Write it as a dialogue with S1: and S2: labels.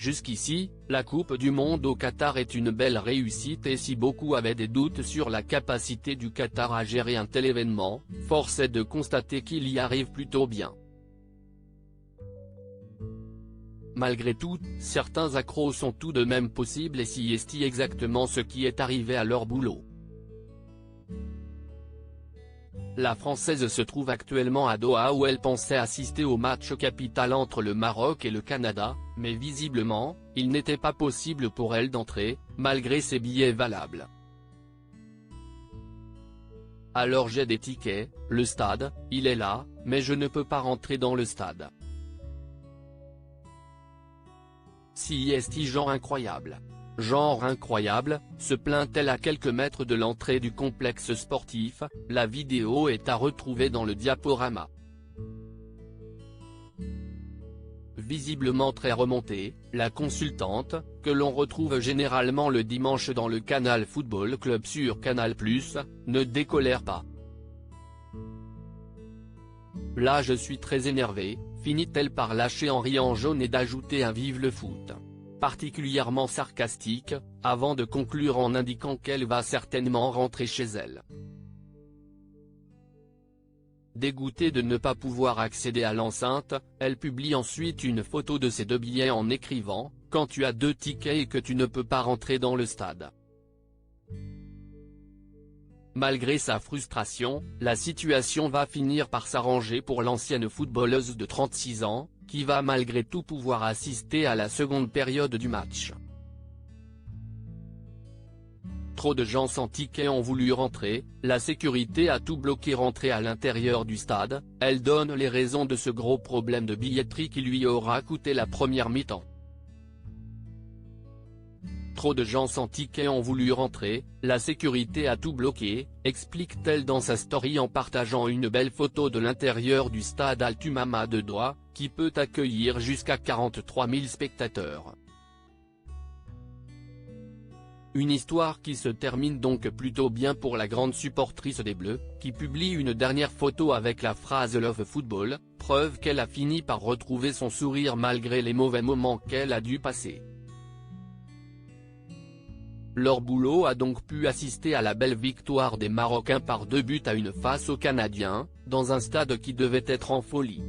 S1: Jusqu'ici, la Coupe du Monde au Qatar est une belle réussite et si beaucoup avaient des doutes sur la capacité du Qatar à gérer un tel événement, force est de constater qu'il y arrive plutôt bien. Malgré tout, certains accros sont tout de même possibles et si est exactement ce qui est arrivé à leur boulot. La Française se trouve actuellement à Doha où elle pensait assister au match capital entre le Maroc et le Canada, mais visiblement, il n'était pas possible pour elle d'entrer, malgré ses billets valables. Alors j'ai des tickets, le stade, il est là, mais je ne peux pas rentrer dans le stade. Si est genre incroyable. Genre incroyable, se plaint-elle à quelques mètres de l'entrée du complexe sportif, la vidéo est à retrouver dans le diaporama. Visiblement très remontée, la consultante, que l'on retrouve généralement le dimanche dans le Canal Football Club sur Canal+, ne décolère pas. Là je suis très énervée, finit-elle par lâcher en riant jaune et d'ajouter un vive le foot. Particulièrement sarcastique, avant de conclure en indiquant qu'elle va certainement rentrer chez elle. Dégoûtée de ne pas pouvoir accéder à l'enceinte, elle publie ensuite une photo de ses 2 billets en écrivant « Quand tu as 2 tickets et que tu ne peux pas rentrer dans le stade ». Malgré sa frustration, la situation va finir par s'arranger pour l'ancienne footballeuse de 36 ans, qui va malgré tout pouvoir assister à la seconde période du match. Trop de gens sans ticket ont voulu rentrer, la sécurité a tout bloqué rentrer à l'intérieur du stade, elle donne les raisons de ce gros problème de billetterie qui lui aura coûté la première mi-temps. Trop de gens sans ticket ont voulu rentrer, la sécurité a tout bloqué, explique-t-elle dans sa story en partageant une belle photo de l'intérieur du stade Al Thumama de Doha, qui peut accueillir jusqu'à 43 000 spectateurs. Une histoire qui se termine donc plutôt bien pour la grande supportrice des Bleus, qui publie une dernière photo avec la phrase « Love Football », preuve qu'elle a fini par retrouver son sourire malgré les mauvais moments qu'elle a dû passer. Leur boulot a donc pu assister à la belle victoire des Marocains par 2 buts à 1 face aux Canadiens, dans un stade qui devait être en folie.